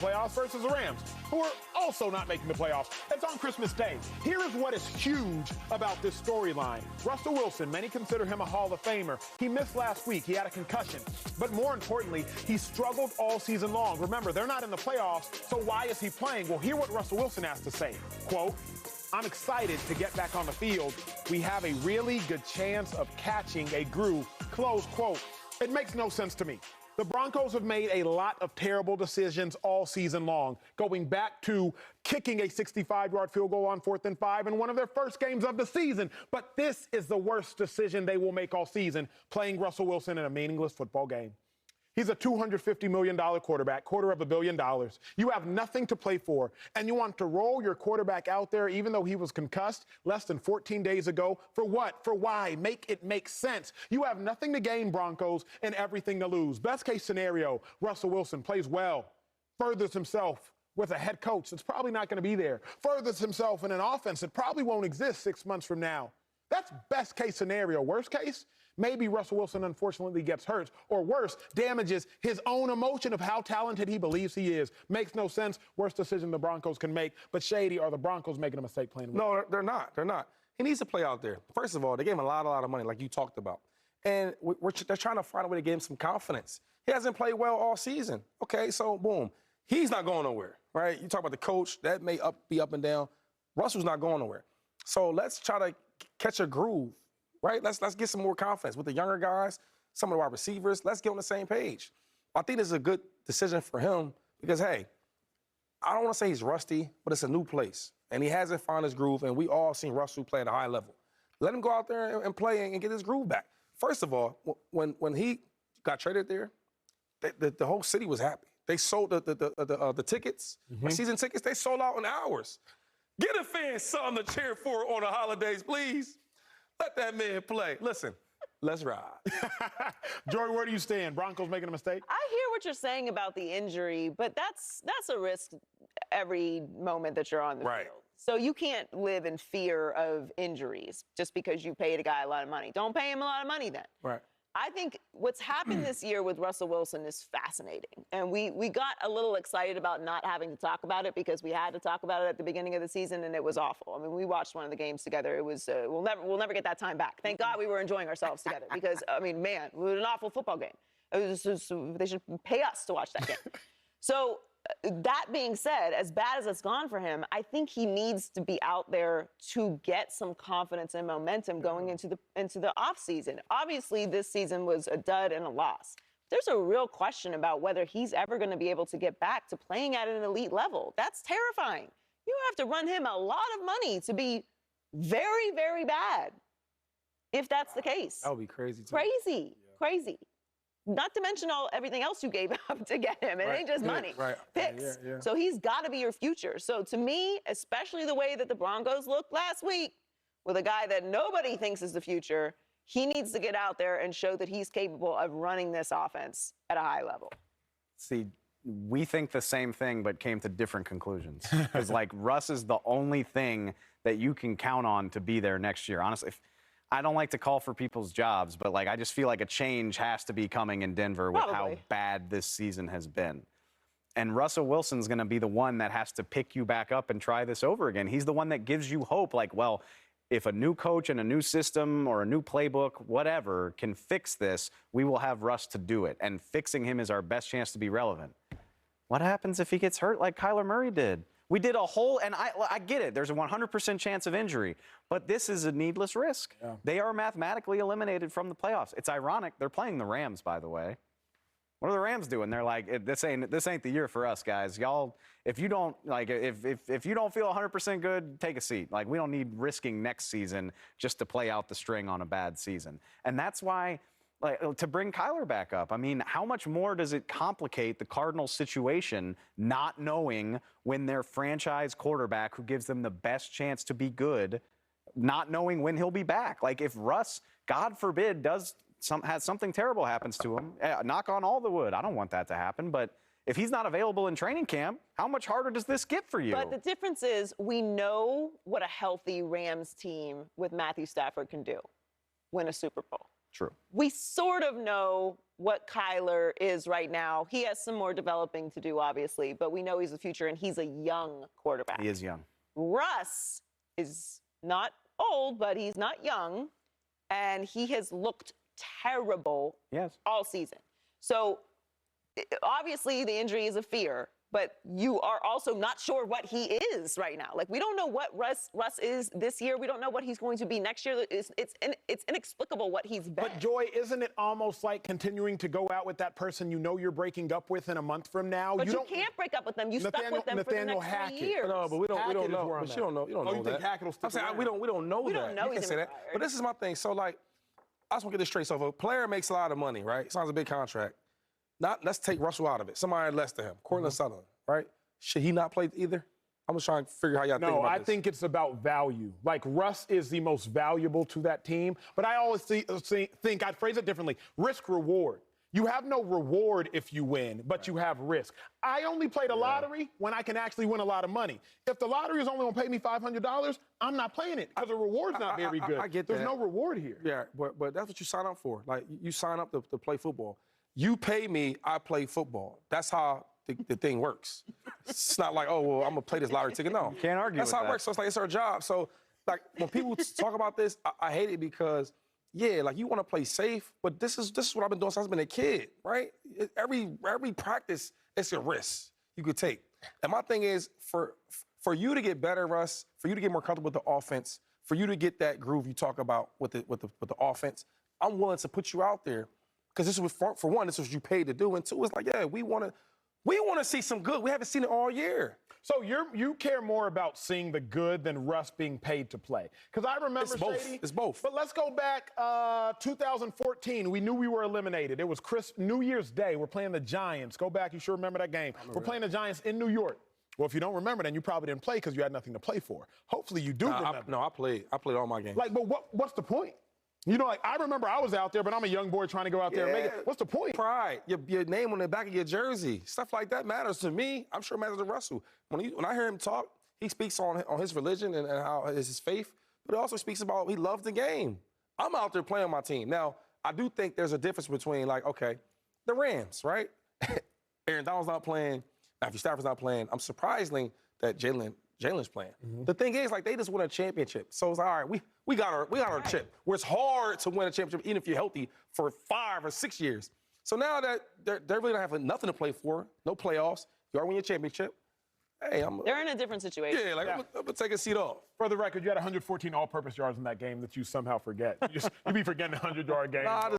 playoffs versus the Rams, who are also not making the playoffs. It's on Christmas Day. Here is what is huge about this storyline. Russell Wilson, many consider him a Hall of Famer. He missed last week. He had a concussion. But more importantly, he struggled all season long. Remember, they're not in the playoffs, so why is he playing? Well, hear what Russell Wilson has to say. Quote, I'm excited to get back on the field. We have a really good chance of catching a groove. Close quote. It makes no sense to me. The Broncos have made a lot of terrible decisions all season long, going back to kicking a 65-yard field goal on 4th and 5 in one of their first games of the season. But this is the worst decision they will make all season, playing Russell Wilson in a meaningless football game. He's a $250 million quarterback, $250 million. You have nothing to play for, and you want to roll your quarterback out there even though he was concussed less than 14 days ago. For what? For why? Make it make sense. You have nothing to gain, Broncos, and everything to lose. Best case scenario, Russell Wilson plays well, furthers himself with a head coach that's probably not going to be there, furthers himself in an offense that probably won't exist 6 months from now. That's best case scenario. Worst case, maybe Russell Wilson unfortunately gets hurt, or worse, damages his own emotion of how talented he believes he is. Makes no sense. Worst decision the Broncos can make. But Shady, are the Broncos making a mistake playing with him? No, they're not. They're not. He needs to play out there. First of all, they gave him a lot of money, like you talked about. And they're trying to find a way to give him some confidence. He hasn't played well all season. Okay, so boom. He's not going nowhere, right? You talk about the coach. That may be up and down. Russell's not going nowhere. So let's try to catch a groove, right? Let's get some more confidence with the younger guys, some of the wide receivers. Let's get on the same page. I think this is a good decision for him because, hey, I don't want to say he's rusty, but it's a new place. And he hasn't found his groove, and we all seen Russell play at a high level. Let him go out there and play and get his groove back. First of all, when he got traded there, the whole city was happy. They sold the tickets, season tickets, they sold out in hours. Get a fan something to cheer for on the holidays, please. Let that man play. Listen, let's ride. Jory, where do you stand? Broncos making a mistake? I hear what you're saying about the injury, but that's a risk every moment that you're on the field. So you can't live in fear of injuries just because you paid a guy a lot of money. Don't pay him a lot of money then. Right. I think what's happened this year with Russell Wilson is fascinating. And we got a little excited about not having to talk about it because we had to talk about it at the beginning of the season, and it was awful. I mean, we watched one of the games together. It was we'll never get that time back. Thank God we were enjoying ourselves together because, I mean, man, it was an awful football game. They should pay us to watch that game. So that being said, as bad as it's gone for him, I think he needs to be out there to get some confidence and momentum going into the offseason. Obviously, this season was a dud and a loss. There's a real question about whether he's ever going to be able to get back to playing at an elite level. That's terrifying. You have to run him a lot of money to be very, very bad, if that's the case. That would be crazy, too. Crazy. Not to mention everything else you gave up to get him. It ain't just money. Picks. Yeah. So he's got to be your future. So to me, especially the way that the Broncos looked last week with a guy that nobody thinks is the future, he needs to get out there and show that he's capable of running this offense at a high level. See, we think the same thing, but came to different conclusions. Because, like, Russ is the only thing that you can count on to be there next year. Honestly, I don't like to call for people's jobs, but, like, I just feel like a change has to be coming in Denver with how bad this season has been. And Russell Wilson's going to be the one that has to pick you back up and try this over again. He's the one that gives you hope, like, well, if a new coach and a new system or a new playbook, whatever, can fix this, we will have Russ to do it. And fixing him is our best chance to be relevant. What happens if he gets hurt like Kyler Murray did? We did a whole, and I get it, there's a 100% chance of injury, but this is a needless risk. Yeah. They are mathematically eliminated from the playoffs. It's ironic. They're playing the Rams, by the way. What are the Rams doing? They're like, this ain't the year for us, guys. Y'all, if you don't if you don't feel 100% good, take a seat. Like, we don't need risking next season just to play out the string on a bad season. And that's why, like, to bring Kyler back up, I mean, how much more does it complicate the Cardinals situation not knowing when their franchise quarterback who gives them the best chance to be good, not knowing when he'll be back? Like, if Russ, God forbid, has something terrible happens to him, knock on all the wood, I don't want that to happen, but if he's not available in training camp, how much harder does this get for you? But the difference is we know what a healthy Rams team with Matthew Stafford can do, win a Super Bowl. True. We sort of know what Kyler is right now. He has some more developing to do, obviously, but we know he's the future, and he's a young quarterback. He is young. Russ is not old, but he's not young, and he has looked terrible all season. So obviously the injury is a fear, but you are also not sure what he is right now. Like, we don't know what Russ is this year. We don't know what he's going to be next year. It's inexplicable what he's been. But, Joy, isn't it almost like continuing to go out with that person you know you're breaking up with in a month from now? But you can't break up with them. You stuck with them for the next 3 years. No, but we don't Hackett know. is where I'm But at. you don't know. You don't Oh, know you that. think Hackett will stick I'm saying around? we don't know We that. don't know You he's can say that. retired. But this is my thing. So, like, I just want to get this straight. So, if a player makes a lot of money, right? Signs a big contract. Let's take Russell out of it. Somebody less than him. Cortland Sutherland, right? Should he not play either? I'm just trying to figure how y'all think No, about I this. think it's about value. Like, Russ is the most valuable to that team, but I always think I'd phrase it differently. Risk reward. You have no reward if you win, but you have risk. I only play the lottery when I can actually win a lot of money. If the lottery is only going to pay me $500, I'm not playing it because the reward's not very good. I get There's that. no reward here. Yeah, but that's what you sign up for. Like, you sign up to play football. You pay me, I play football. That's how the thing works. It's not like, oh, well, I'm going to play this lottery ticket. No. Can't argue That's with how it that. works. So it's like, it's our job. So, like, when people talk about this, I hate it because, yeah, like, you want to play safe, but this is what I've been doing since I've been a kid, right? Every practice, it's a risk you could take. And my thing is, for you to get better, Russ, for you to get more comfortable with the offense, for you to get that groove you talk about with the offense, I'm willing to put you out there. Because this was, for one, this was what you paid to do, and two, it's like, yeah, we want to see some good. We haven't seen it all year. So you care more about seeing the good than Russ being paid to play. Because I remember, It's both. Shady, It's both. But let's go back 2014. We knew we were eliminated. It was New Year's Day. We're playing the Giants. Go back. You sure remember that game. We're playing the Giants in New York. Well, if you don't remember, then you probably didn't play because you had nothing to play for. Hopefully you do remember. I played all my games. Like, but what's the point? You know, like, I remember I was out there, but I'm a young boy trying to go out there and make it. What's the point? Pride, your name on the back of your jersey, stuff like that matters to me. I'm sure it matters to Russell. When I hear him talk, he speaks on his religion and how is his faith, but he also speaks about he loves the game. I'm out there playing my team. Now, I do think there's a difference between, like, okay, the Rams, right? Aaron Donald's not playing, Matthew Stafford's not playing. I'm surprising that Jalen's playing. The thing is, like, they just won a championship. So it's like, all right, we got our chip. Where it's hard to win a championship, even if you're healthy, for 5 or 6 years. So now that they're really not having nothing to play for, no playoffs, you already win your championship. Hey, They're in a different situation. I'm gonna take a seat off. For the record, you had 114 all-purpose yards in that game that you somehow forget. You be forgetting 100-yard games. Nah,